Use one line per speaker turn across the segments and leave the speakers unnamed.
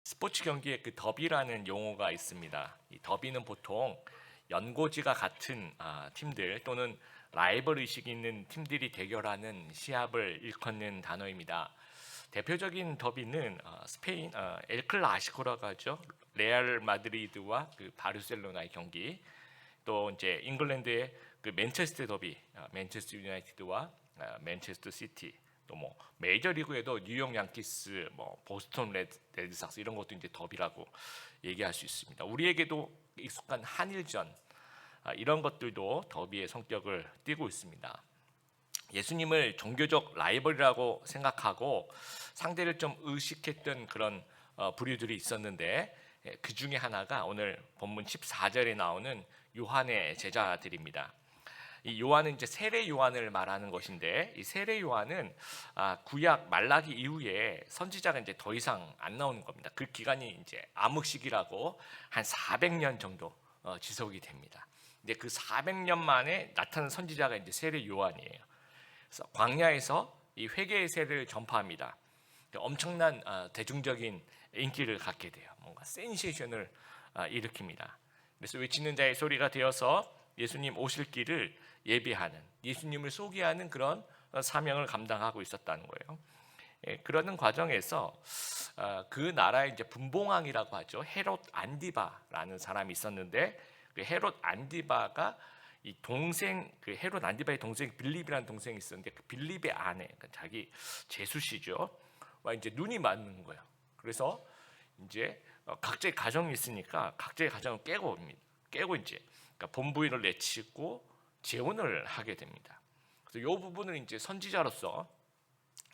스포츠 경기에 그 더비라는 용어가 있습니다. 이 더비는 보통 연고지가 같은 팀들 또는 라이벌 의식이 있는 팀들이 대결하는 시합을 일컫는 단어입니다. 대표적인 더비는 스페인 엘 클라시코라고 하죠. 레알 마드리드와 그 바르셀로나의 경기, 또 이제 잉글랜드의 그 맨체스터 더비, 맨체스터 유나이티드와 맨체스터 시티, 또 뭐 메이저리그에도 뉴욕 양키스, 뭐 보스턴 레드삭스 이런 것도 이제 더비라고 얘기할 수 있습니다. 우리에게도 익숙한 한일전, 이런 것들도 더비의 성격을 띠고 있습니다. 예수님을 종교적 라이벌이라고 생각하고 상대를 좀 의식했던 그런 부류들이 있었는데, 그 중에 하나가 오늘 본문 14절에 나오는 요한의 제자들입니다. 이 요한은 이제 세례 요한을 말하는 것인데, 이 세례 요한은 구약 말라기 이후에 선지자가 이제 더 이상 안 나오는 겁니다. 그 기간이 이제 암흑시기라고 한 400년 정도 지속이 됩니다. 근데 그 400년 만에 나타난 선지자가 이제 세례 요한이에요. 그래서 광야에서 이 회개의 세례를 전파합니다. 엄청난 대중적인 인기를 갖게 돼요. 뭔가 센세이션을 일으킵니다. 그래서 외치는 자의 소리가 되어서 예수님 오실 길을 예비하는, 예수님을 소개하는 그런 사명을 감당하고 있었다는 거예요. 그러는 과정에서 그 나라의 이제 분봉왕이라고 하죠. 헤롯 안디바라는 사람이 있었는데, 그 헤롯 안디바가 이 동생, 그 헤롯 안디바의 동생 빌립이라는 동생이 있었는데, 그 빌립의 아내, 그러니까 자기 제수씨죠, 와 이제 눈이 맞는 거예요. 그래서 이제 각자의 가정이 있으니까 각자의 가정을 깨고 이제 그러니까 본부인을 내치고 재혼을 하게 됩니다. 그래서 이 부분을 이제 선지자로서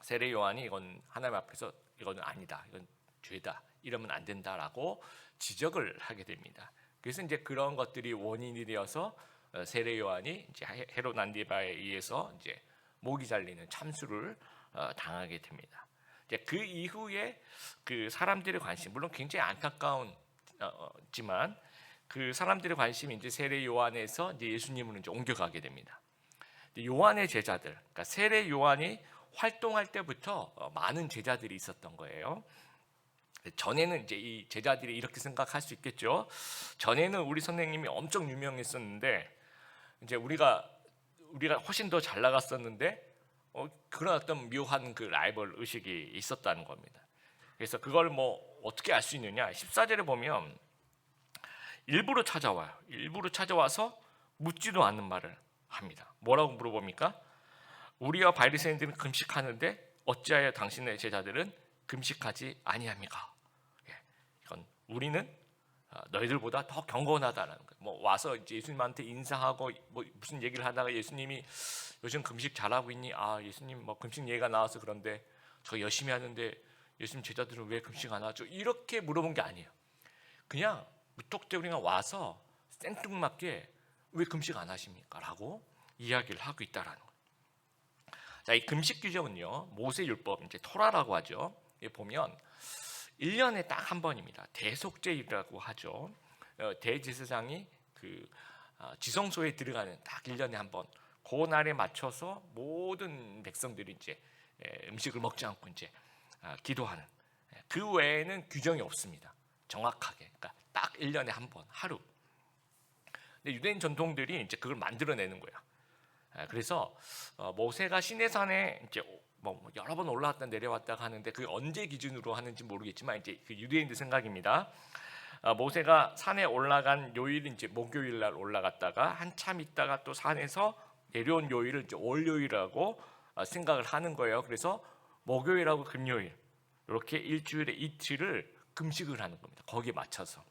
세례 요한이 이건 하나님 앞에서 이거는 아니다, 이건 죄다, 이러면 안 된다라고 지적을 하게 됩니다. 그래서 이제 그런 것들이 원인이 되어서 세례 요한이 이제 헤롯 안디바에 의해서 이제 목이 잘리는 참수를 당하게 됩니다. 이제 그 이후에 그 사람들의 관심, 물론 굉장히 안타까운지만 그 사람들의 관심이 이제 세례 요한에서 이제 예수님으로 이제 옮겨가게 됩니다. 요한의 제자들, 그러니까 세례 요한이 활동할 때부터 많은 제자들이 있었던 거예요. 전에는 이제 이 제자들이 이렇게 생각할 수 있겠죠. 전에는 우리 선생님이 엄청 유명했었는데, 이제 우리가 훨씬 더 잘 나갔었는데, 그런 어떤 묘한 그 라이벌 의식이 있었다는 겁니다. 그래서 그걸 뭐 어떻게 알 수 있느냐? 14절에 보면 일부러 찾아와요. 일부러 찾아와서 묻지도 않는 말을 합니다. 뭐라고 물어봅니까? 우리와 바리새인들은 금식하는데 어찌하여 당신의 제자들은 금식하지 아니합니까? 이건 우리는 너희들보다 더 경건하다는 거예요. 뭐 와서 이제 예수님한테 인사하고 뭐 무슨 얘기를 하다가 예수님이 요즘 금식 잘하고 있니? 예수님 뭐 금식 얘기가 나와서 그런데 저 열심히 하는데 예수님 제자들은 왜 금식 안 하죠? 이렇게 물어본 게 아니에요. 그냥 무턱대고 와서 생뚱맞게 왜 금식 안 하십니까? 라고 이야기를 하고 있다라는 거예요. 자, 이 금식 규정은요, 모세율법, 이제 토라라고 하죠. 보면 1년에 딱 한 번입니다. 대속죄일이라고 하죠. 대제사장이 그 지성소에 들어가는 딱 1년에 한 번, 그 날에 맞춰서 모든 백성들이 이제 음식을 먹지 않고 이제 기도하는, 그 외에는 규정이 없습니다. 정확하게, 그러니까 딱 1년에 한 번, 하루. 근데 유대인 전통들이 이제 그걸 만들어내는 거예요. 그래서 모세가 시내산에 이제 뭐 여러 번 올라왔다 내려왔다 하는데, 그 언제 기준으로 하는지 모르겠지만 이제 그 유대인들 생각입니다. 모세가 산에 올라간 요일은 이제 목요일 날 올라갔다가 한참 있다가 또 산에서 내려온 요일을 이제 월요일이라고 생각을 하는 거예요. 그래서 목요일하고 금요일 이렇게 일주일에 이틀을 금식을 하는 겁니다. 거기에 맞춰서.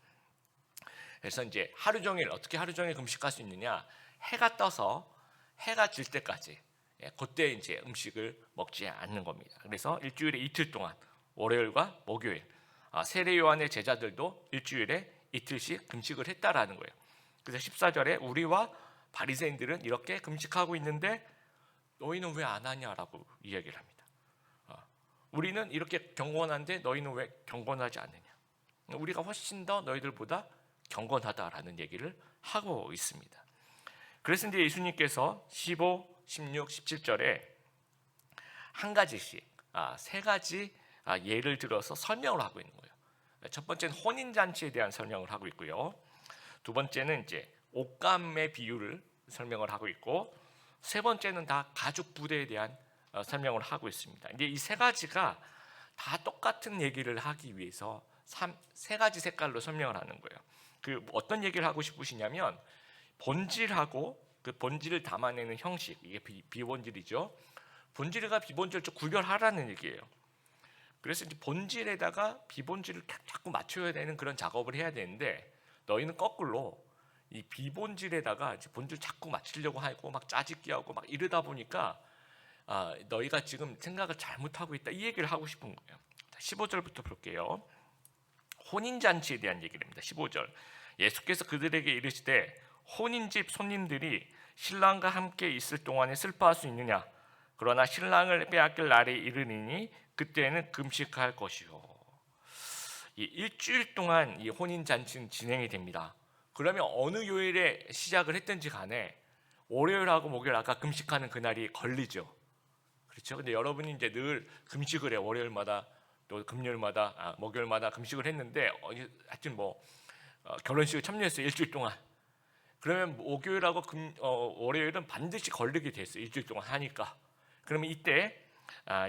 그래서 이제 하루 종일, 어떻게 하루 종일 금식할 수 있느냐? 해가 떠서 해가 질 때까지, 그때 이제 음식을 먹지 않는 겁니다. 그래서 일주일에 이틀 동안, 월요일과 목요일, 세례 요한의 제자들도 일주일에 이틀씩 금식을 했다라는 거예요. 그래서 14절에 우리와 바리새인들은 이렇게 금식하고 있는데 너희는 왜 안 하냐라고 이야기를 합니다. 우리는 이렇게 경건한데 너희는 왜 경건하지 않느냐? 우리가 훨씬 더 너희들보다 경건하다라는 얘기를 하고 있습니다. 그래서 이제 예수님께서 15, 16, 17절에 한 가지씩, 세 가지 예를 들어서 설명을 하고 있는 거예요. 첫 번째는 혼인 잔치에 대한 설명을 하고 있고요. 두 번째는 이제 옷감의 비유를 설명을 하고 있고, 세 번째는 다 가죽 부대에 대한 설명을 하고 있습니다. 이제 이 세 가지가 다 똑같은 얘기를 하기 위해서 세 가지 색깔로 설명을 하는 거예요. 그 어떤 얘기를 하고 싶으시냐면, 본질하고 그 본질을 담아내는 형식, 이게 비본질이죠. 본질과 비본질을 좀 구별하라는 얘기예요. 그래서 이제 본질에다가 비본질을 자꾸 맞춰야 되는 그런 작업을 해야 되는데, 너희는 거꾸로 이 비본질에다가 이제 본질 자꾸 맞추려고 하고 막 짜집기 하고 막 이러다 보니까 너희가 지금 생각을 잘못하고 있다, 이 얘기를 하고 싶은 거예요. 15절부터 볼게요. 혼인잔치에 대한 얘기입니다. 15절. 예수께서 그들에게 이르시되 혼인집 손님들이 신랑과 함께 있을 동안에 슬퍼할 수 있느냐? 그러나 신랑을 빼앗길 날이 이르니니 그때는 금식할 것이요. 이 일주일 동안 이 혼인잔치는 진행이 됩니다. 그러면 어느 요일에 시작을 했든지 간에 월요일하고 목요일 아까 금식하는 그날이 걸리죠. 그렇죠? 근데 여러분이 이제 늘 금식을 해. 월요일마다 또 금요일마다 목요일마다 금식을 했는데 하여튼 뭐 결혼식에 참여했어요. 일주일 동안. 그러면 목요일하고 월요일은 반드시 걸리게 됐어요. 일주일 동안 하니까. 그러면 이때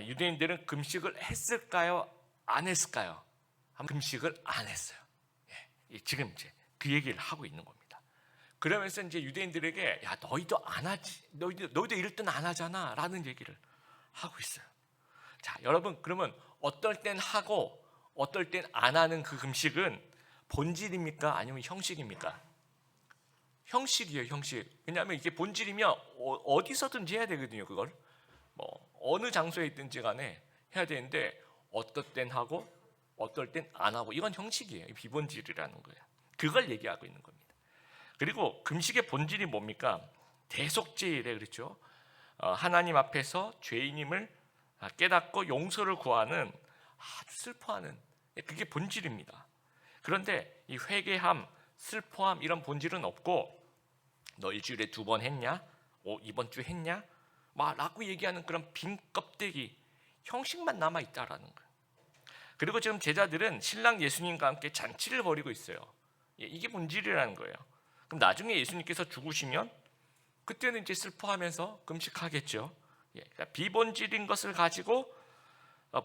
유대인들은 금식을 했을까요? 안 했을까요? 금식을 안 했어요. 예, 지금 이제 그 얘기를 하고 있는 겁니다. 그러면서 이제 유대인들에게 야, 너희도 안 하지, 너희도 이럴 땐 안 하잖아 라는 얘기를 하고 있어요. 자, 여러분, 그러면 어떨 땐 하고 어떨 땐 안 하는 그 금식은 본질입니까? 아니면 형식입니까? 형식이에요, 형식. 왜냐하면 이게 본질이면 어디서든지 해야 되거든요. 그걸 뭐 어느 장소에 있든지 간에 해야 되는데, 어떨 땐 하고 어떨 땐 안 하고, 이건 형식이에요. 비본질이라는 거예요. 그걸 얘기하고 있는 겁니다. 그리고 금식의 본질이 뭡니까? 대속죄이래, 그렇죠? 하나님 앞에서 죄인임을 깨닫고 용서를 구하는, 아주 슬퍼하는, 그게 본질입니다. 그런데 이 회개함, 슬퍼함 이런 본질은 없고, 너 일주일에 2번 했냐? 이번 주 했냐? 라고 얘기하는 그런 빈 껍데기, 형식만 남아 있다라는 거예요. 그리고 지금 제자들은 신랑 예수님과 함께 잔치를 벌이고 있어요. 이게 본질이라는 거예요. 그럼 나중에 예수님께서 죽으시면 그때는 이제 슬퍼하면서 금식하겠죠. 그러니까 비본질인 것을 가지고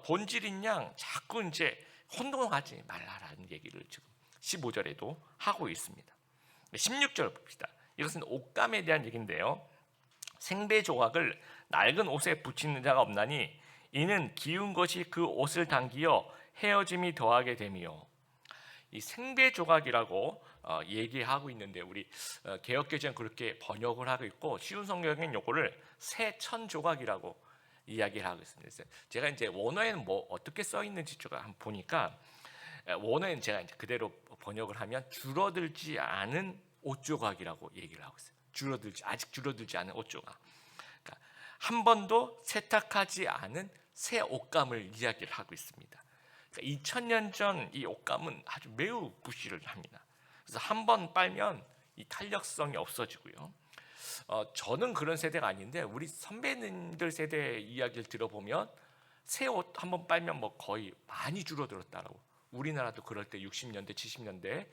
본질인 양 자꾸 이제 혼동하지 말라라는 얘기를 지금 15절에도 하고 있습니다. 16절 봅시다. 이것은 옷감에 대한 얘기인데요. 생배 조각을 낡은 옷에 붙이는 자가 없나니 이는 기운 것이 그 옷을 당기어 헤어짐이 더하게 됨이요. 이 생배 조각이라고 얘기하고 있는데, 우리 개역개정은 그렇게 번역을 하고 있고, 쉬운 성경은 요거를 새천 조각이라고 이야기를 하고 있습니다. 그래서 제가 이제 원어에는 뭐 어떻게 써 있는지 제가 한번 보니까, 원어에는 제가 이제 그대로 번역을 하면 줄어들지 않은 옷 조각이라고 얘기를 하고 있어요. 아직 줄어들지 않은 옷 조각. 그러니까 한 번도 세탁하지 않은 새 옷감을 이야기를 하고 있습니다. 그러니까 2000년 전 이 옷감은 아주 매우 부실을 합니다. 그래서 한 번 빨면 이 탄력성이 없어지고요. 저는 그런 세대가 아닌데, 우리 선배님들 세대 이야기를 들어보면 새 옷 한 번 빨면 뭐 거의 많이 줄어들었다라고. 우리나라도 그럴 때 60년대, 70년대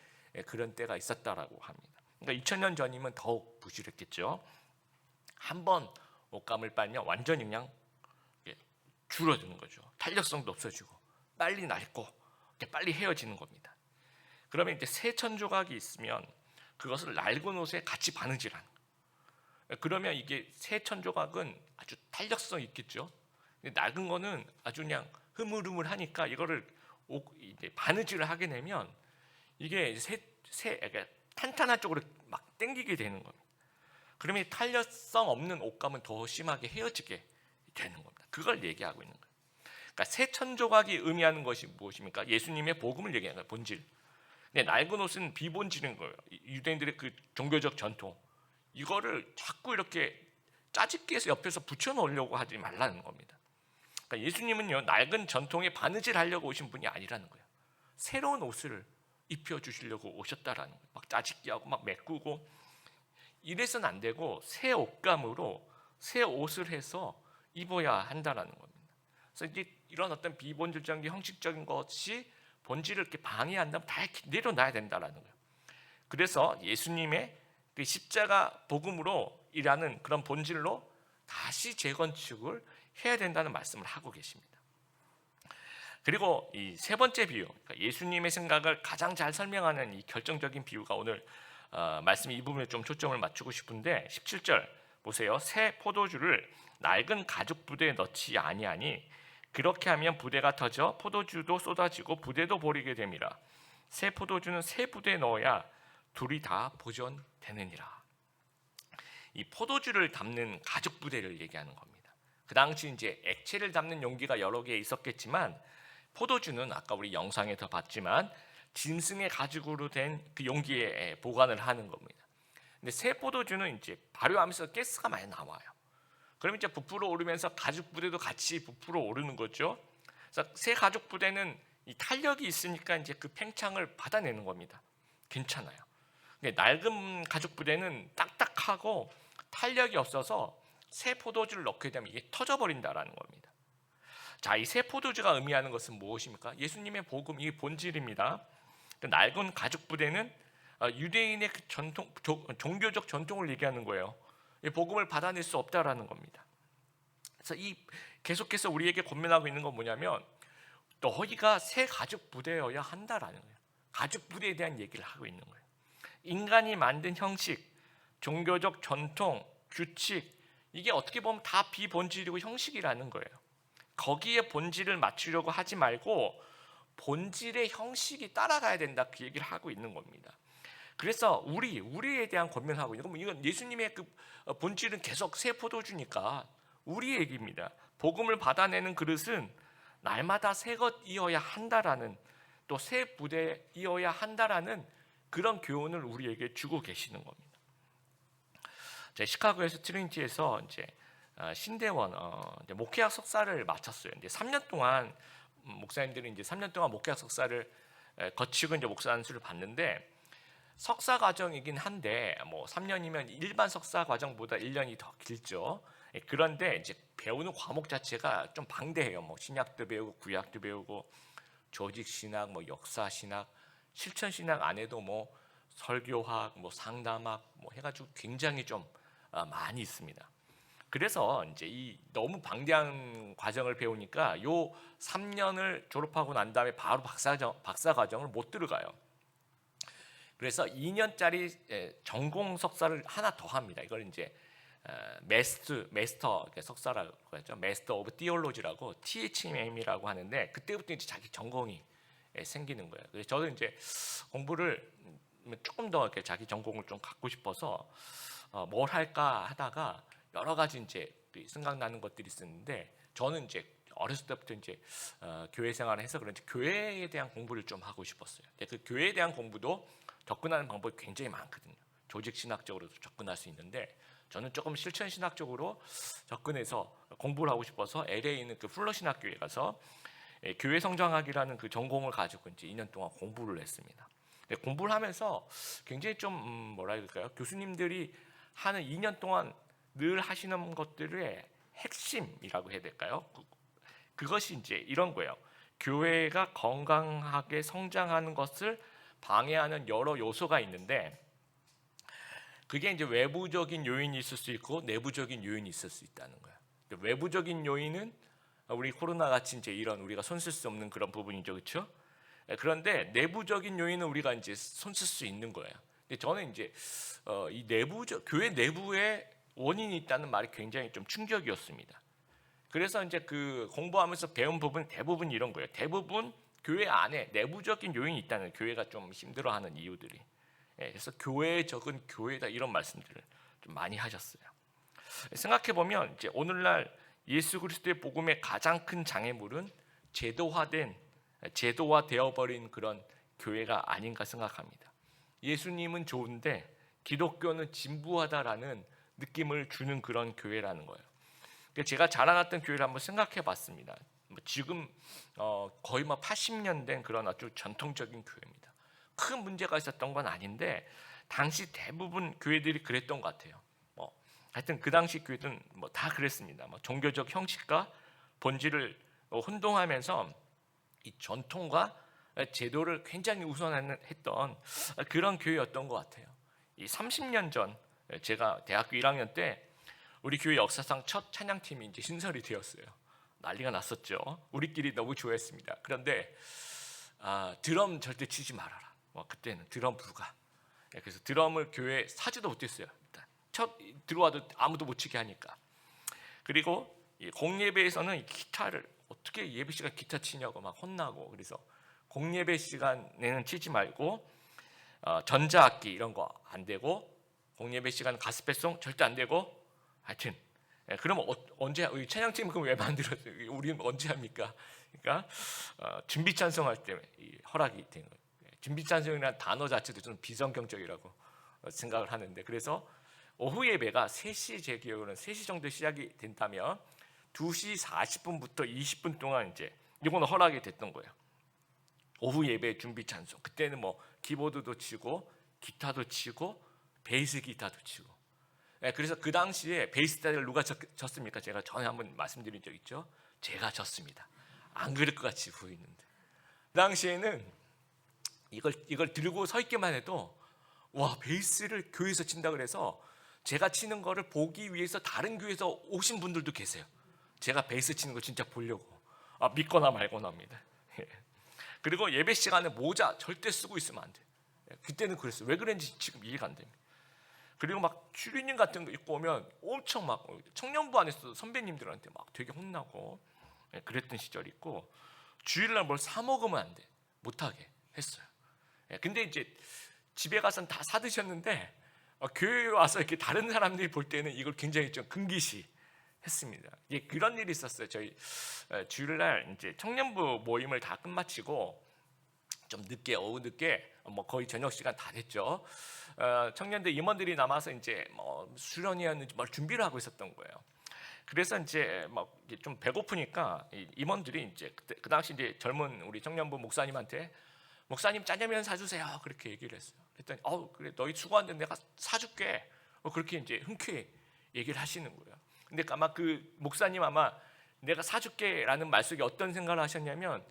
그런 때가 있었다라고 합니다. 그러니까 2000년 전이면 더욱 부실했겠죠. 한 번 옷감을 빨면 완전히 그냥 줄어드는 거죠. 탄력성도 없어지고 빨리 낡고 빨리 헤어지는 겁니다. 그러면 이제 새천 조각이 있으면 그것을 낡은 옷에 같이 바느질하는 거예요. 그러면 이게 새천 조각은 아주 탄력성 있겠죠. 근데 낡은 거는 아주 그냥 흐물흐물하니까 이거를 이제 바느질을 하게 되면 이게 그러니까 탄탄한 쪽으로 막 당기게 되는 겁니다. 그러면 탄력성 없는 옷감은 더 심하게 헤어지게 되는 겁니다. 그걸 얘기하고 있는 거예요. 그러니까 새천 조각이 의미하는 것이 무엇입니까? 예수님의 복음을 얘기하는 거예요. 본질. 근데 낡은 옷은 비본질인 거예요. 유대인들의 그 종교적 전통, 이거를 자꾸 이렇게 짜집기해서 옆에서 붙여놓으려고 하지 말라는 겁니다. 그러니까 예수님은요, 낡은 전통에 바느질하려고 오신 분이 아니라는 거예요. 새로운 옷을 입혀주시려고 오셨다라는 거예요. 막 짜집기하고 막 메꾸고 이래서는 안 되고, 새 옷감으로 새 옷을 해서 입어야 한다라는 겁니다. 그래서 이제 이런 어떤 비본질적인 형식적인 것이 본질을 이렇게 방해한다면 다 내려놔야 된다라는 거예요. 그래서 예수님의 그 십자가 복음으로 일하는 그런 본질로 다시 재건축을 해야 된다는 말씀을 하고 계십니다. 그리고 이 세 번째 비유, 그러니까 예수님의 생각을 가장 잘 설명하는 이 결정적인 비유가 오늘 말씀 이 부분에 좀 초점을 맞추고 싶은데 17절 보세요. 새 포도주를 낡은 가죽 부대에 넣지 아니하니 그렇게 하면 부대가 터져 포도주도 쏟아지고 부대도 버리게 됨이라. 새 포도주는 새 부대에 넣어야 둘이 다 보존되느니라. 이 포도주를 담는 가죽 부대를 얘기하는 겁니다. 그 당시 이제 액체를 담는 용기가 여러 개 있었겠지만 포도주는 아까 우리 영상에서 봤지만 짐승의 가죽으로 된 그 용기에 보관을 하는 겁니다. 근데 새 포도주는 이제 발효하면서 가스가 많이 나와요. 그럼 이제 부풀어 오르면서 가죽 부대도 같이 부풀어 오르는 거죠. 그래서 새 가죽 부대는 이 탄력이 있으니까 이제 그 팽창을 받아내는 겁니다. 괜찮아요. 근데 낡은 가죽 부대는 딱딱하고 탄력이 없어서 새 포도주를 넣게 되면 이게 터져버린다라는 겁니다. 자, 이 새 포도주가 의미하는 것은 무엇입니까? 예수님의 복음, 이 본질입니다. 낡은 가죽 부대는 유대인의 그 전통, 종교적 전통을 얘기하는 거예요. 이 복음을 받아낼 수 없다라는 겁니다. 그래서 이 계속해서 우리에게 권면하고 있는 건 뭐냐면 너희가 새 가죽 부대여야 한다라는 거예요. 가죽 부대에 대한 얘기를 하고 있는 거예요. 인간이 만든 형식, 종교적 전통, 규칙 이게 어떻게 보면 다 비본질이고 형식이라는 거예요. 거기에 본질을 맞추려고 하지 말고 본질의 형식이 따라가야 된다 그 얘기를 하고 있는 겁니다. 그래서 우리에 대한 권면하고 있는 건 이건 예수님의 그 본질은 계속 새 포도주니까 우리 얘기입니다. 복음을 받아내는 그릇은 날마다 새 것이어야 한다라는 또 새 부대이어야 한다라는 그런 교훈을 우리에게 주고 계시는 겁니다. 제 시카고에서 트리니티에서 이제 신대원 이제 목회학 석사를 마쳤어요. 이제 3년 동안 목사님들이 이제 3년 동안 목회학 석사를 거치고 이제 목사 안수를 받는데 석사 과정이긴 한데 뭐 3년이면 일반 석사 과정보다 1년이 더 길죠. 그런데 이제 배우는 과목 자체가 좀 방대해요. 뭐 신약도 배우고 구약도 배우고 조직 신학, 뭐 역사 신학, 실천 신학 안에도 뭐 설교학, 뭐 상담학 뭐 해가지고 굉장히 좀 많이 있습니다. 그래서 이제 이 너무 방대한 과정을 배우니까 요 3년을 졸업하고 난 다음에 바로 박사 과정을 못 들어가요. 그래서 2년짜리 전공 석사를 하나 더 합니다. 이걸 이제 마스터 석사라고 하죠. 마스터 오브 티올로지라고 THM이라고 하는데 그때부터 이제 자기 전공이 생기는 거예요. 그래서 저도 이제 공부를 조금 더 이렇게 자기 전공을 좀 갖고 싶어서 뭘 할까 하다가 여러 가지 이제 생각나는 것들이 있었는데 저는 이제 어렸을 때부터 이제 교회 생활을 해서 그런지 교회에 대한 공부를 좀 하고 싶었어요. 그 교회에 대한 공부도 접근하는 방법이 굉장히 많거든요. 조직 신학적으로도 접근할 수 있는데 저는 조금 실천 신학적으로 접근해서 공부를 하고 싶어서 LA에 있는 그 플러 신학교에 가서 교회 성장학이라는 그 전공을 가지고 이제 2년 동안 공부를 했습니다. 공부를 하면서 굉장히 좀 뭐라 해야 될까요? 교수님들이 하는 2년 동안 늘 하시는 것들의 핵심이라고 해야 될까요? 그것이 이제 이런 거예요. 교회가 건강하게 성장하는 것을 방해하는 여러 요소가 있는데 그게 이제 외부적인 요인이 있을 수 있고 내부적인 요인이 있을 수 있다는 거예요. 외부적인 요인은 우리 코로나 같이 이제 이런 우리가 손쓸 수 없는 그런 부분이죠, 그렇죠? 그런데 내부적인 요인은 우리가 이제 손쓸 수 있는 거예요. 근데 저는 이제 이 교회 내부에 원인이 있다는 말이 굉장히 좀 충격이었습니다. 그래서 이제 그 공부하면서 배운 부분 대부분 이런 거예요. 대부분 교회 안에 내부적인 요인이 있다는 교회가 좀 힘들어하는 이유들이. 그래서 교회에 적은 교회다 이런 말씀들을 좀 많이 하셨어요. 생각해 보면 이제 오늘날 예수 그리스도의 복음의 가장 큰 장애물은 제도화되어 버린 그런 교회가 아닌가 생각합니다. 예수님은 좋은데 기독교는 진부하다라는 느낌을 주는 그런 교회라는 거예요. 제가 자라났던 교회를 한번 생각해 봤습니다. 지금 거의 80년 된 그런 아주 전통적인 교회입니다. 큰 문제가 있었던 건 아닌데 당시 대부분 교회들이 그랬던 것 같아요. 하여튼 그 당시 교회들은 다 그랬습니다. 종교적 형식과 본질을 혼동하면서 이 전통과 제도를 굉장히 우선했던 그런 교회였던 것 같아요. 이 30년 전 제가 대학교 1학년 때 우리 교회 역사상 첫 찬양팀이 이제 신설이 되었어요. 난리가 났었죠. 우리끼리 너무 좋아했습니다. 그런데 드럼 절대 치지 말아라. 그때는 드럼 불가. 그래서 드럼을 교회 사지도 못했어요. 일단 첫 들어와도 아무도 못 치게 하니까. 그리고 공예배에서는 기타를 어떻게 예배 시간 기타 치냐고 막 혼나고, 그래서 공예배 시간에는 치지 말고 전자악기 이런 거 안 되고, 공예배 시간 가스펠송 절대 안 되고, 하여튼 그럼 언제 찬양팀 그럼 왜 만들었어요? 우리는 언제 합니까? 그러니까 준비 찬송할 때 허락이 된 거예요. 준비 찬송이라는 단어 자체도 좀 비성경적이라고 생각을 하는데, 그래서 오후 예배가 3시, 제 기억으로는 3시 정도 시작이 된다면 2시 40분부터 20분 동안 이제 이거는 허락이 됐던 거예요. 오후 예배 준비 찬송. 그때는 뭐 키보드도 치고 기타도 치고 베이스 기타도 치고. 그래서 그 당시에 베이스 기타를 누가 쳤습니까? 제가 전에 한번 말씀드린 적 있죠. 제가 쳤습니다. 안 그럴 것 같이 보이는데 그 당시에는 이걸 들고 서 있기만 해도 와, 베이스를 교회에서 친다 그래서 제가 치는 거를 보기 위해서 다른 교회에서 오신 분들도 계세요. 제가 베이스 치는 거 진짜 보려고. 믿거나 말거나입니다. 그리고 예배 시간에 모자 절대 쓰고 있으면 안 돼. 그때는 그랬어요. 왜 그런지 지금 이해가 안 됩니다. 그리고 막 추리닝 같은 거 입고 오면 엄청 막 청년부 안에서 선배님들한테 막 되게 혼나고 그랬던 시절이 있고, 주일날 뭘 사 먹으면 안 돼. 못하게 했어요. 근데 이제 집에 가서는 다 사 드셨는데 교회에 와서 이렇게 다른 사람들이 볼 때는 이걸 굉장히 좀 금기시 했습니다. 그런 일이 있었어요. 저희 주일날 이제 청년부 모임을 다 끝마치고 좀 늦게, 오후 늦게 뭐 거의 저녁 시간 다 됐죠. 청년들 임원들이 남아서 이제 뭐 수련회였는지 뭘 준비를 하고 있었던 거예요. 그래서 이제 막 좀 배고프니까 임원들이 이제 그 당시 이제 젊은 우리 청년부 목사님한테 목사님 짜장면 사주세요 그렇게 얘기를 했어요. 그랬더니 그래 너희 수고하는데 내가 사줄게. 그렇게 이제 흔쾌히 얘기를 하시는 거예요. 근데 아마 그 목사님 아마 내가 사줄게라는 말 속에 어떤 생각을 하셨냐면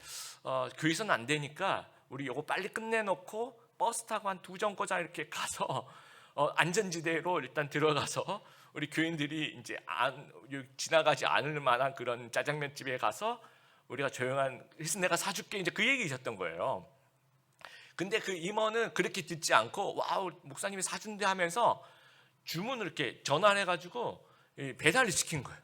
교회에서는 안 되니까 우리 이거 빨리 끝내놓고 버스 타고 한 2정거장 이렇게 가서 안전지대로 일단 들어가서 우리 교인들이 이제 지나가지 않을 만한 그런 짜장면 집에 가서 우리가 조용한, 그래서 내가 사줄게, 이제 그 얘기이셨던 거예요. 근데 그 임원은 그렇게 듣지 않고 와우 목사님이 사준대 하면서 주문을 이렇게 전화를 해가지고 배달을 시킨 거예요.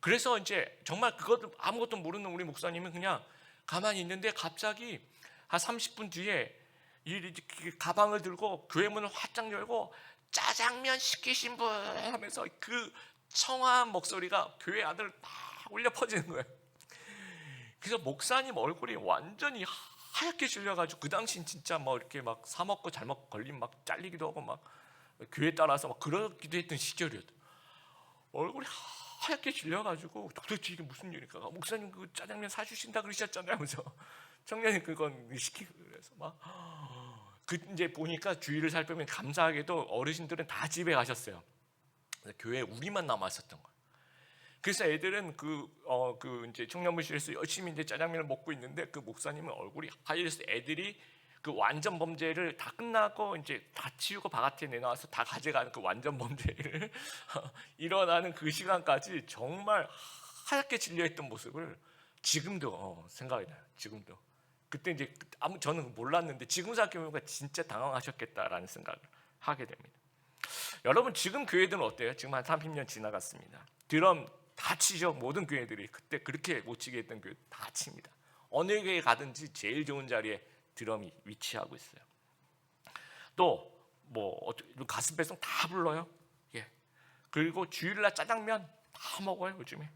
그래서 이제 정말 그것도 아무것도 모르는 우리 목사님은 그냥 가만히 있는데 갑자기 한 30분 뒤에 이 가방을 들고 교회 문을 활짝 열고 짜장면 시키신 분 하면서 그 청아한 목소리가 교회 안을 막 울려 퍼지는 거예요. 그래서 목사님 얼굴이 완전히 하얗게 질려가지고, 그 당시엔 진짜 뭐 이렇게 막 사 먹고 잘못 걸리면 막 잘리기도 하고 막 교회 따라서 막 그러기도 했던 시절이었죠. 얼굴이 하얗게 질려가지고 도대체 이게 무슨 일일까? 목사님 그 짜장면 사주신다 그러셨잖아요 하면서 청년이 그건 시키고, 그래서 막 이제 보니까 주위를 살펴보면 감사하게도 어르신들은 다 집에 가셨어요. 교회에 우리만 남아 있었던 거예요. 그래서 애들은 이제 청년부실에서 열심히 이제 짜장면을 먹고 있는데 그 목사님은 얼굴이 하얘서 애들이 그 완전 범죄를 다 끝나고 이제 다 치우고 바깥에 내놔서 다 가져가는 그 완전 범죄를 일어나는 그 시간까지 정말 하얗게 질려있던 모습을 지금도 생각이 나요. 지금도. 그때 이제 저는 몰랐는데 지금 생각해보면 진짜 당황하셨겠다라는 생각을 하게 됩니다. 여러분 지금 교회들은 어때요? 지금 한 30년 지나갔습니다. 드럼 다 치죠. 모든 교회들이 그때 그렇게 못 치게 했던 교회 다 칩니다. 어느 교회 가든지 제일 좋은 자리에 드럼이 위치하고 있어요. 또 뭐 가스펠송 다 불러요. 예. 그리고 주일날 짜장면 다 먹어요 요즘에.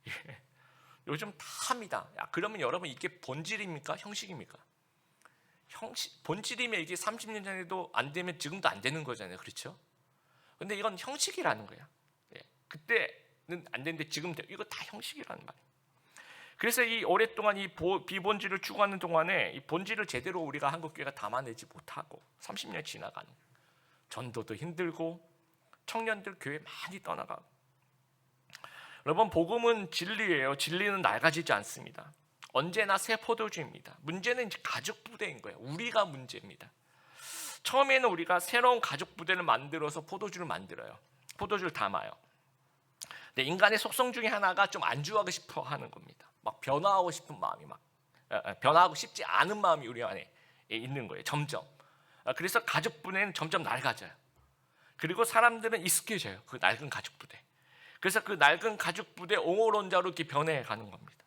예. 요즘 다 합니다. 그러면 여러분 이게 본질입니까? 형식입니까? 본질이면 이게 30년 전에도 안 되면 지금도 안 되는 거잖아요. 그렇죠? 근데 이건 형식이라는 거야. 예. 그때는 안 되는데 지금 이거 다 형식이라는 말이에요. 그래서 이 오랫동안 이 비본질을 추구하는 동안에 이 본질을 제대로 우리가 한국교회가 담아내지 못하고 30년 지나가는 거예요. 전도도 힘들고 청년들 교회 많이 떠나가고. 여러분 복음은 진리예요. 진리는 낡아지지 않습니다. 언제나 새 포도주입니다. 문제는 이제 가죽 부대인 거예요. 우리가 문제입니다. 처음에는 우리가 새로운 가죽 부대를 만들어서 포도주를 만들어요. 포도주를 담아요. 근데 인간의 속성 중에 하나가 좀 안주하고 싶어 하는 겁니다. 막 변화하고 싶은 마음이 변화하고 싶지 않은 마음이 우리 안에 있는 거예요. 점점. 그래서 가죽 부대는 점점 낡아져요. 그리고 사람들은 익숙해져요. 그 낡은 가죽 부대. 그래서 그 낡은 가죽 부대 옹호론자로 이렇게 변해가는 겁니다.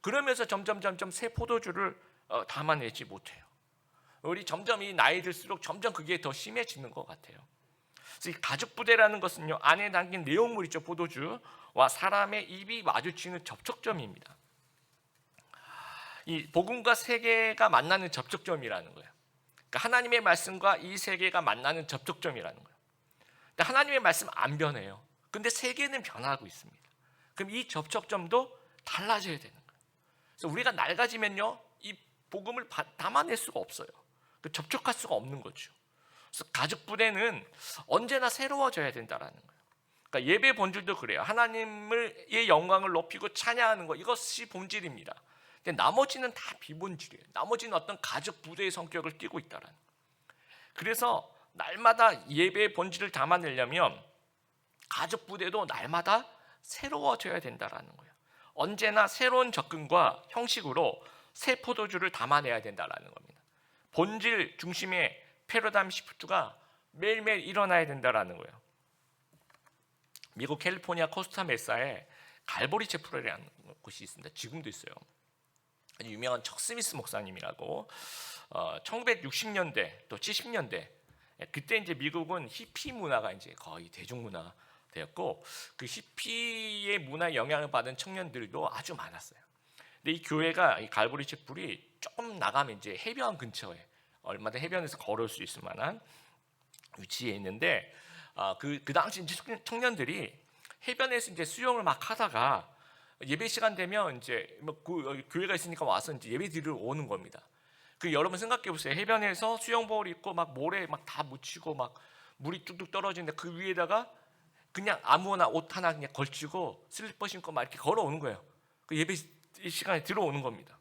그러면서 점점 새 포도주를 담아내지 못해요. 우리 점점 이 나이 들수록 점점 그게 더 심해지는 것 같아요. 그래서 이 가죽 부대라는 것은요, 안에 담긴 내용물이죠. 포도주와 사람의 입이 마주치는 접촉점입니다. 이 복음과 세계가 만나는 접촉점이라는 거예요. 그러니까 하나님의 말씀과 이 세계가 만나는 접촉점이라는 거예요. 근데 하나님의 말씀 안 변해요. 근데 세계는 변하고 있습니다. 그럼 이 접촉점도 달라져야 되는 거예요. 그래서 우리가 낡아지면요, 이 복음을 담아낼 수가 없어요. 접촉할 수가 없는 거죠. 그래서 가죽 부대는 언제나 새로워져야 된다라는 거예요. 그러니까 예배 본질도 그래요. 하나님의 영광을 높이고 찬양하는 거, 이것이 본질입니다. 근데 나머지는 다 비본질이에요. 나머지는 어떤 가죽 부대의 성격을 띠고 있다라는 거예요. 그래서 날마다 예배의 본질을 담아내려면 가죽 부대도 날마다 새로워져야 된다라는 거예요. 언제나 새로운 접근과 형식으로 새 포도주를 담아내야 된다라는 겁니다. 본질 중심의 패러다임 시프트가 매일매일 일어나야 된다라는 거예요. 미국 캘리포니아 코스타메사에 갈보리 채플이라는 곳이 있습니다. 지금도 있어요. 아주 유명한 척 스미스 목사님이라고 1960년대 또 70년대 그때 이제 미국은 히피 문화가 이제 거의 대중문화 되었고 그 히피의 문화에 영향을 받은 청년들도 아주 많았어요. 근데 이 교회가 이 갈보리 채플이 조금 나가면 이제 해변 근처에 얼마든 해변에서 걸을 수 있을 만한 위치에 있는데 그 당시 이제 청년들이 해변에서 이제 수영을 막 하다가 예배 시간 되면 이제 그 교회가 있으니까 와서 이제 예배 드리러 오는 겁니다. 그 여러분 생각해 보세요. 해변에서 수영복을 입고 막 모래 막 다 묻히고 막 물이 뚝뚝 떨어지는데 그 위에다가 그냥 아무거나 옷 하나 그냥 걸치고 슬리퍼 신고 막 이렇게 걸어오는 거예요. 그 예배 시간에 들어오는 겁니다.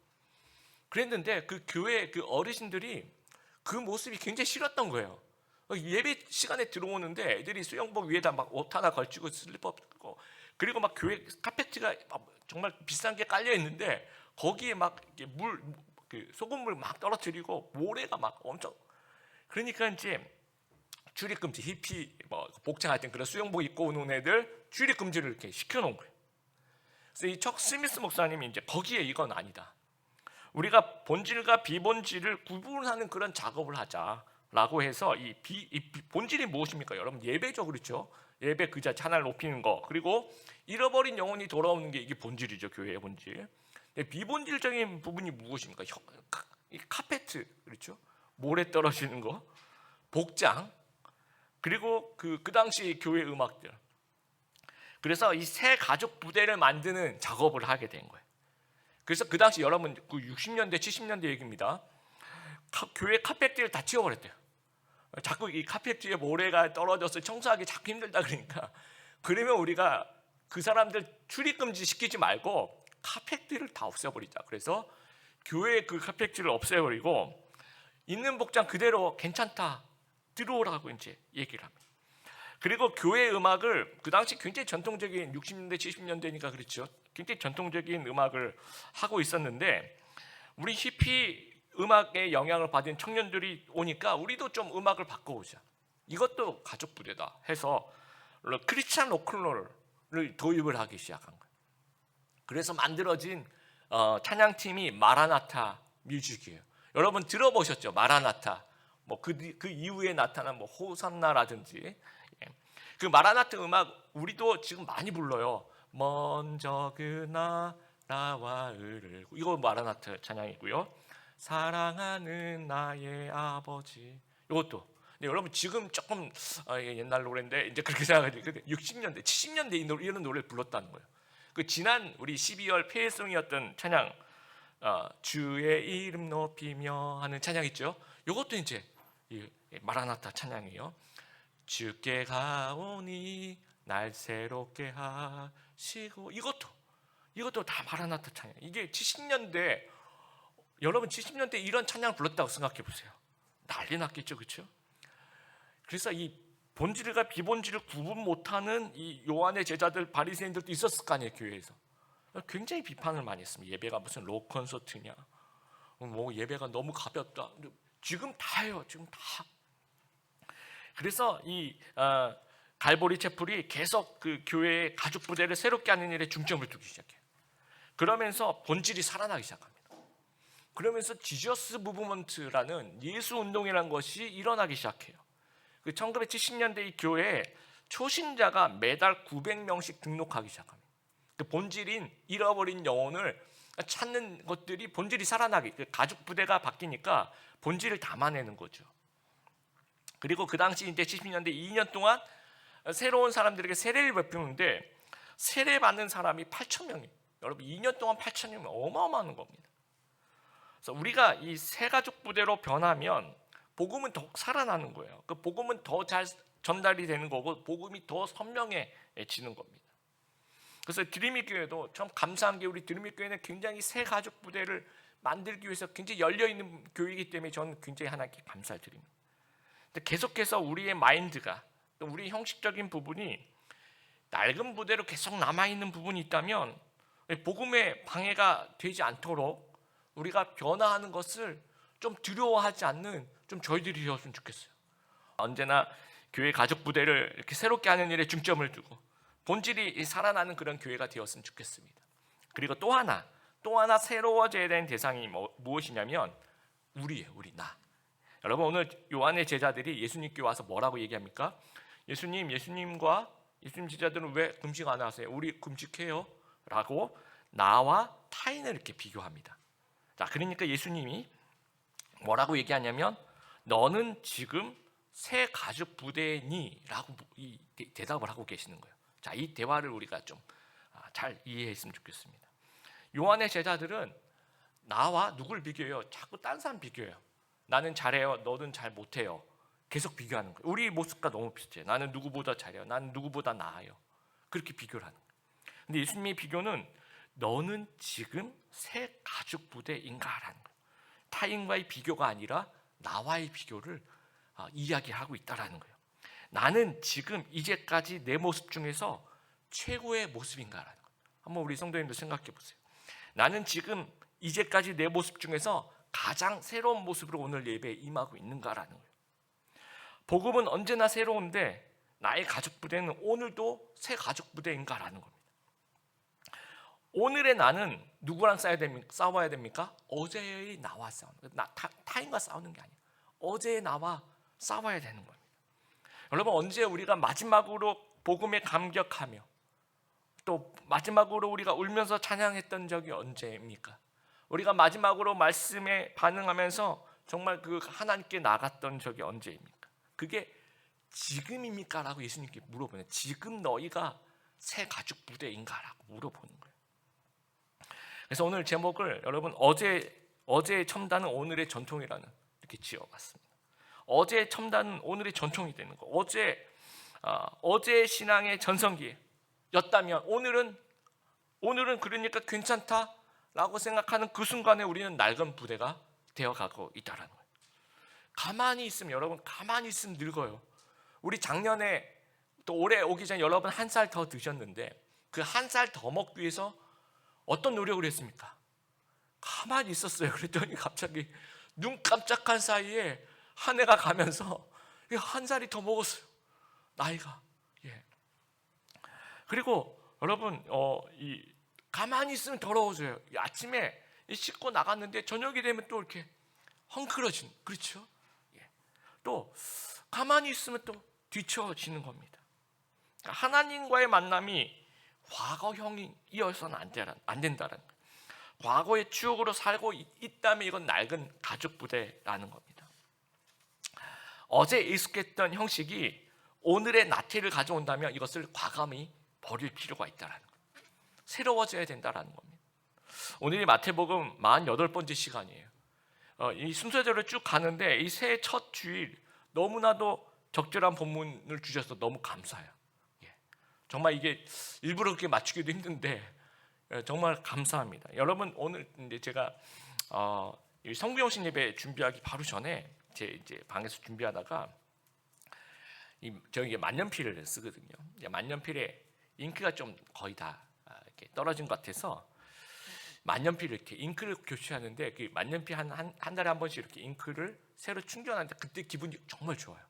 그랬는데 그 교회 그 어르신들이 그 모습이 굉장히 싫었던 거예요. 예배 시간에 들어오는데 애들이 수영복 위에다 막 옷 하나 걸치고 슬리퍼 입고 그리고 막 교회 카페트가 정말 비싼 게 깔려 있는데 거기에 막 물 소금물 막 떨어뜨리고 모래가 막 엄청 그러니까 이제 출입금지 히피 복장 같은 그런 수영복 입고 오는 애들 출입금지를 이렇게 시켜놓은 거예요. 그래서 이 척 스미스 목사님이 이제 거기에 이건 아니다. 우리가 본질과 비본질을 구분하는 그런 작업을 하자라고 해서 이 본질이 무엇입니까? 여러분 예배죠, 그렇죠? 예배 그 자체 하나를 높이는 거 그리고 잃어버린 영혼이 돌아오는 게 이게 본질이죠, 교회의 본질. 비본질적인 부분이 무엇입니까? 이 카페트 그렇죠? 모래 떨어지는 거, 복장 그리고 그 당시 교회 음악들. 그래서 이 새 가죽 부대를 만드는 작업을 하게 된 거예요. 그래서 그 당시 여러분 그 60년대 70년대 얘기입니다. 교회 카페트를 다 치워버렸대요. 자꾸 이 카페트에 모래가 떨어져서 청소하기 자꾸 힘들다 그러니까 그러면 우리가 그 사람들 출입금지 시키지 말고 카페트를 다 없애버리자. 그래서 교회 그 카페트를 없애버리고 있는 복장 그대로 괜찮다 들어오라고 이제 얘기를 합니다. 그리고 교회 음악을 그 당시 굉장히 전통적인 60년대 70년대니까 그렇죠. 굉장히 전통적인 음악을 하고 있었는데 우리 히피 음악에 영향을 받은 청년들이 오니까 우리도 좀 음악을 바꿔오자. 이것도 가족 부대다 해서 크리스찬 로큰롤을 도입을 하기 시작한 거예요. 그래서 만들어진 찬양팀이 마라나타 뮤직이에요. 여러분 들어보셨죠? 마라나타. 뭐 그 이후에 나타난 뭐 호산나라든지 그 마라나타 음악 우리도 지금 많이 불러요. 먼저 그 나라와 을을 이거 마라나타 찬양이고요. 사랑하는 나의 아버지 이것도. 근데 여러분 지금 조금 옛날 노래인데 이제 그렇게 생각하지. 60년대, 70년대 이런 노래를 불렀다는 거예요. 그 지난 우리 12월 폐회송이었던 찬양 주의 이름 높이며 하는 찬양 있죠. 이것도 이제 마라나타 찬양이에요. 주께 가오니 날 새롭게 하시고 이것도 다 마라나타 찬양. 이게 70년대, 여러분 70년대 이런 찬양을 불렀다고 생각해 보세요. 난리 났겠죠, 그렇죠? 그래서 이 본질과 비본질을 구분 못하는 이 요한의 제자들, 바리새인들도 있었을 거 아니에요, 교회에서. 굉장히 비판을 많이 했습니다. 예배가 무슨 록 콘서트냐, 뭐 예배가 너무 가볍다. 지금 다 해요, 지금 다. 그래서 이 갈보리 채플이 계속 그 교회의 가죽 부대를 새롭게 하는 일에 중점을 두기 시작해요. 그러면서 본질이 살아나기 시작합니다. 그러면서 지저스 무브먼트라는 예수 운동이라는 것이 일어나기 시작해요. 그 1970년대 이 교회에 초신자가 매달 900명씩 등록하기 시작합니다. 그 본질인 잃어버린 영혼을 찾는 것들이 본질이 살아나기, 그 가죽 부대가 바뀌니까 본질을 담아내는 거죠. 그리고 그 당시 이제 70년대 2년 동안 새로운 사람들에게 세례를 베푸는데 세례 받는 사람이 8,000명이에요. 여러분 2년 동안 8,000명이면 어마어마한 겁니다. 그래서 우리가 이 새 가죽 부대로 변하면 복음은 더욱 살아나는 거예요. 그 복음은 더 잘 전달이 되는 거고 복음이 더 선명해지는 겁니다. 그래서 드림이 교회도 참 감사한 게 우리 드림이 교회는 굉장히 새 가죽 부대를 만들기 위해서 굉장히 열려 있는 교회이기 때문에 저는 굉장히 하나님께 감사를 드립니다. 근데 계속해서 우리의 마인드가 또 우리 형식적인 부분이 낡은 부대로 계속 남아 있는 부분이 있다면 복음에 방해가 되지 않도록 우리가 변화하는 것을 좀 두려워하지 않는 좀 저희들이 되었으면 좋겠어요. 언제나 교회 가족 부대를 이렇게 새롭게 하는 일에 중점을 두고 본질이 살아나는 그런 교회가 되었으면 좋겠습니다. 그리고 또 하나 새로워져야 되는 대상이 무엇이냐면 우리예요. 나. 여러분 오늘 요한의 제자들이 예수님께 와서 뭐라고 얘기합니까? 예수님과 예수님 제자들은 왜 금식 안 하세요? 우리 금식해요. 라고 나와 타인을 이렇게 비교합니다. 자, 그러니까 예수님이 뭐라고 얘기하냐면 너는 지금 새 가죽 부대니? 라고 이 대답을 하고 계시는 거예요. 자, 이 대화를 우리가 좀 잘 이해했으면 좋겠습니다. 요한의 제자들은 나와 누굴 비교해요? 자꾸 딴 사람 비교해요. 나는 잘해요. 너는 잘 못해요. 계속 비교하는 거예요. 우리 모습과 너무 비슷해요. 나는 누구보다 잘해요. 나는 누구보다 나아요. 그렇게 비교를 하는 거예요. 근데 예수님의 비교는 너는 지금 새 가죽 부대인가라는 거예요. 타인과의 비교가 아니라 나와의 비교를 이야기하고 있다라는 거예요. 나는 지금 이제까지 내 모습 중에서 최고의 모습인가라는 거예요. 한번 우리 성도님들 생각해 보세요. 나는 지금 이제까지 내 모습 중에서 가장 새로운 모습으로 오늘 예배에 임하고 있는가라는 거예요. 복음은 언제나 새로운데 나의 가죽 부대는 오늘도 새 가죽 부대인가라는 겁니다. 오늘의 나는 누구랑 싸워야 됩니까? 어제의 나와 싸우는 거예요. 타인과 싸우는 게 아니에요. 어제의 나와 싸워야 되는 겁니다. 여러분 언제 우리가 마지막으로 복음에 감격하며 또 마지막으로 우리가 울면서 찬양했던 적이 언제입니까? 우리가 마지막으로 말씀에 반응하면서 정말 그 하나님께 나갔던 적이 언제입니까? 그게 지금입니까? 라고 예수님께 물어보네요. 지금 너희가 새 가죽 부대인가? 라고 물어보는 거예요. 그래서 오늘 제목을 여러분 어제의 첨단은 오늘의 전통이라는 이렇게 지어봤습니다. 어제의 첨단은 오늘의 전통이 되는 거. 어제의 신앙의 전성기였다면 오늘은 그러니까 괜찮다라고 생각하는 그 순간에 우리는 낡은 부대가 되어가고 있다라는 거예요. 가만히 있으면 여러분 가만히 있으면 늙어요. 우리 작년에 또 올해 오기 전에 여러분 한 살 더 드셨는데 그 한 살 더 먹기 위해서 어떤 노력을 했습니까? 가만히 있었어요. 그랬더니 갑자기 눈 깜짝한 사이에 한 해가 가면서 한 살이 더 먹었어요. 나이가. 그리고 여러분 가만히 있으면 더러워져요. 아침에 씻고 나갔는데 저녁이 되면 또 이렇게 헝클어지는, 그렇죠? 또 가만히 있으면 또 뒤처지는 겁니다. 그러니까 하나님과의 만남이 과거형이어서는 안 된다는 거예요. 과거의 추억으로 살고 있다면 이건 낡은 가죽 부대라는 겁니다. 어제 익숙했던 형식이 오늘의 나태를 가져온다면 이것을 과감히 버릴 필요가 있다는 거예요. 새로워져야 된다는 겁니다. 오늘이 마태복음 48번째 시간이에요. 이 순서대로 쭉 가는데 이 새해 첫 주일 너무나도 적절한 본문을 주셔서 너무 감사해요. 정말 이게 일부러 그렇게 맞추기도 힘든데 정말 감사합니다. 여러분 오늘 이제 제가 이 성부영신 예배 준비하기 바로 전에 제 이제 방에서 준비하다가 저기 만년필을 쓰거든요. 만년필에 잉크가 좀 거의 다 이렇게 떨어진 것 같아서 만년필을 이렇게 잉크를 교체하는데 그 만년필 한 달에 한 번씩 이렇게 잉크를 새로 충전하는데 그때 기분이 정말 좋아요.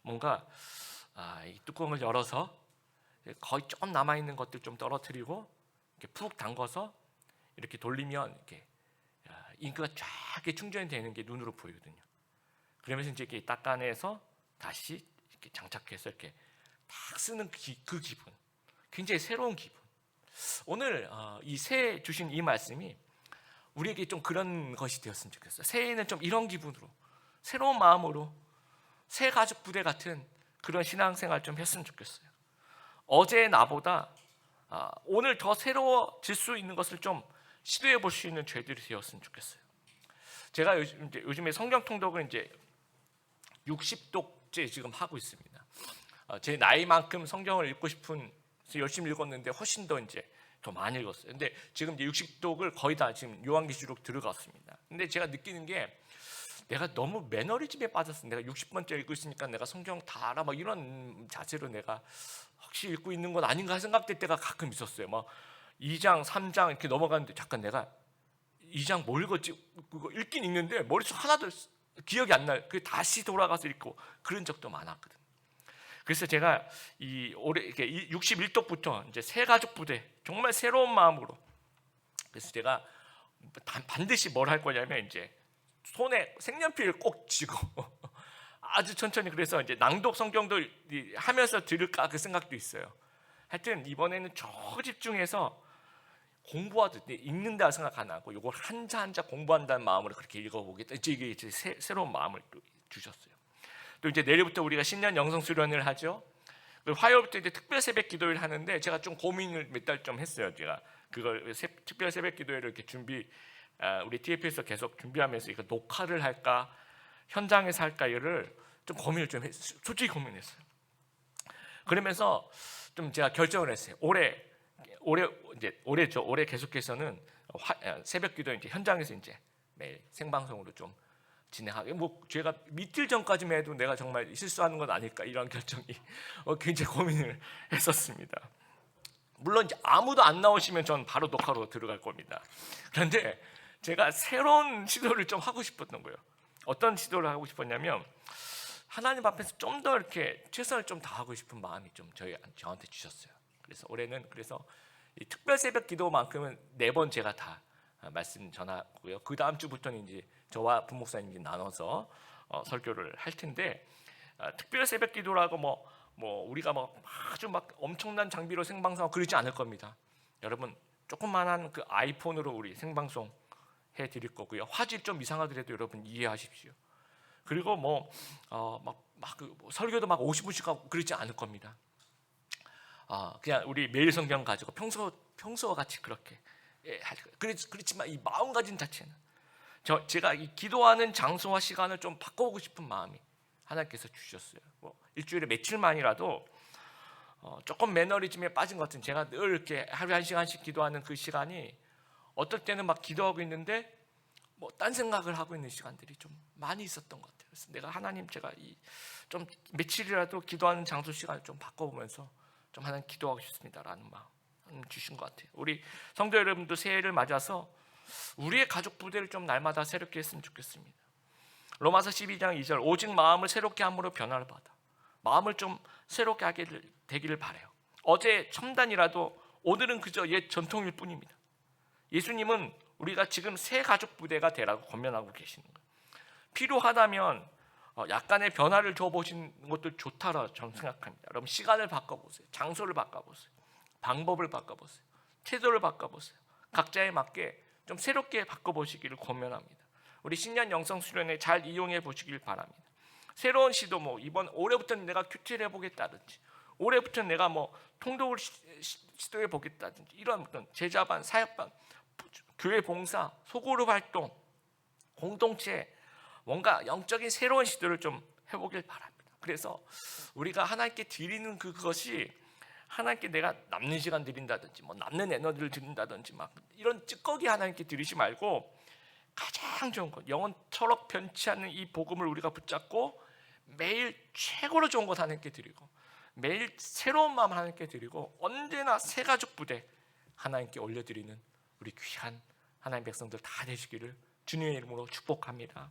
뭔가 이 뚜껑을 열어서 거의 조금 남아 있는 것들 좀 떨어뜨리고 이렇게 푹 담궈서 이렇게 돌리면 이렇게 잉크가 쫙 이렇게 충전이 되는 게 눈으로 보이거든요. 그러면서 이제 이렇게 닦아내서 다시 이렇게 장착해서 이렇게 딱 쓰는 그 기분, 굉장히 새로운 기분. 오늘 이 새해 주신 이 말씀이 우리에게 좀 그런 것이 되었으면 좋겠어요. 새해에는 좀 이런 기분으로, 새로운 마음으로 새 가족 부대 같은 그런 신앙생활 좀 했으면 좋겠어요. 어제의 나보다 오늘 더 새로워질 수 있는 것을 좀 시도해 볼 수 있는 죄들이 되었으면 좋겠어요. 제가 요즘에 성경 통독을 이제 60독째 지금 하고 있습니다. 제 나이만큼 성경을 읽고 싶은 열심히 읽었는데 훨씬 더 이제 더 많이 읽었어요. 근데 지금 이제 60독을 거의 다 지금 요한계시록 들어갔습니다. 근데 제가 느끼는 게 내가 너무 매너리즘에 빠졌어. 내가 60번째 읽고 있으니까 내가 성경 다 알아. 막 이런 자세로 내가 혹시 읽고 있는 건 아닌가 생각될 때가 가끔 있었어요. 막 2장, 3장 이렇게 넘어가는데 잠깐 내가 2장 뭐 읽었지? 그거 읽긴 읽는데 머릿속 하나도 기억이 안 나요. 그 다시 돌아가서 읽고 그런 적도 많았거든. 그래서 제가 올해 61독부터 이제 새 가족 부대 정말 새로운 마음으로 그래서 제가 반드시 뭘 할 거냐면 이제 손에 색연필을 꼭 쥐고 아주 천천히 그래서 이제 낭독 성경도 하면서 들을까 그 생각도 있어요. 하여튼 이번에는 저 집중해서 공부하듯 읽는다 생각 안 하고 이걸 한자 한자 공부한다는 마음으로 그렇게 읽어보겠다. 이게 새로운 마음을 또 주셨어요. 또 이제 내일부터 우리가 신년 영성 수련을 하죠. 화요일부터 이제 특별 새벽 기도회를 하는데 제가 좀 고민을 몇 달 좀 했어요. 제가 그걸 특별 새벽 기도회를 이렇게 우리 TF에서 계속 준비하면서 이거 녹화를 할까 현장에서 할까 이거를 좀 고민을 좀 했어요. 솔직히 고민했어요. 그러면서 좀 제가 결정을 했어요. 올해 계속해서는 새벽 기도 이제 현장에서 이제 매일 생방송으로 좀 진행하게. 뭐 제가 이틀 전까지만 해도 내가 정말 실수하는 건 아닐까 이런 결정이 굉장히 고민을 했었습니다. 물론 이제 아무도 안 나오시면 전 바로 녹화로 들어갈 겁니다. 그런데 제가 새로운 시도를 좀 하고 싶었던 거예요. 어떤 시도를 하고 싶었냐면 하나님 앞에서 좀 더 이렇게 최선을 좀 다하고 싶은 마음이 좀 저한테 주셨어요. 그래서 올해는 이 특별 새벽 기도만큼은 4번 제가 다 말씀 전하고요. 그 다음 주부터는 이제 저와 부목사님이 나눠서 설교를 할 텐데 특별 새벽 기도라고 뭐 우리가 아주 엄청난 장비로 생방송 그러지 않을 겁니다. 여러분 조그만한 그 아이폰으로 우리 생방송 해 드릴 거고요. 화질 좀 이상하더라도 여러분 이해하십시오. 그리고 설교도 50분씩 하고 그러지 않을 겁니다. 그냥 우리 매일 성경 가지고 평소와 같이 그렇게 그렇지만 이 마음가짐 자체는 제가 이 기도하는 장소와 시간을 좀 바꿔보고 싶은 마음이 하나님께서 주셨어요. 일주일에 며칠만이라도 조금 매너리즘에 빠진 것 같은 제가 늘 이렇게 하루에 1시간씩 기도하는 그 시간이 어떨 때는 막 기도하고 있는데 딴 생각을 하고 있는 시간들이 좀 많이 있었던 것 같아요. 그래서 내가 하나님 제가 좀 며칠이라도 기도하는 장소 시간을 좀 바꿔보면서 좀 하나님 기도하고 싶습니다라는 마음 주신 것 같아요. 우리 성도 여러분도 새해를 맞아서 우리의 가족 부대를 좀 날마다 새롭게 했으면 좋겠습니다. 로마서 12장 2절 오직 마음을 새롭게 함으로 변화를 받아 마음을 좀 새롭게 하게 되기를 바라요. 어제 첨단이라도 오늘은 그저 옛 전통일 뿐입니다. 예수님은 우리가 지금 새 가족 부대가 되라고 권면하고 계시는 거예요. 필요하다면 약간의 변화를 줘보시는 것도 좋다라 저는 생각합니다. 여러분 시간을 바꿔보세요. 장소를 바꿔보세요. 방법을 바꿔보세요. 태도를 바꿔보세요. 각자에 맞게 좀 새롭게 바꿔보시기를 권면합니다. 우리 신년 영성 수련회 잘 이용해 보시길 바랍니다. 새로운 시도 이번 올해부터는 내가 큐티를 해보겠다든지 올해부터는 내가 통독을 시도해 보겠다든지 이런 어떤 제자반, 사역반, 교회 봉사, 소그룹 활동, 공동체 뭔가 영적인 새로운 시도를 좀 해보길 바랍니다. 그래서 우리가 하나님께 드리는 그것이 하나님께 내가 남는 시간 드린다든지 뭐 남는 에너지를 드린다든지 막 이런 찌꺼기 하나님께 드리지 말고 가장 좋은 것, 영원토록 변치 않는 이 복음을 우리가 붙잡고 매일 최고로 좋은 것 하나님께 드리고 매일 새로운 마음 하나님께 드리고 언제나 새 가죽 부대 하나님께 올려드리는 우리 귀한 하나님 백성들 다 되시기를 주님의 이름으로 축복합니다.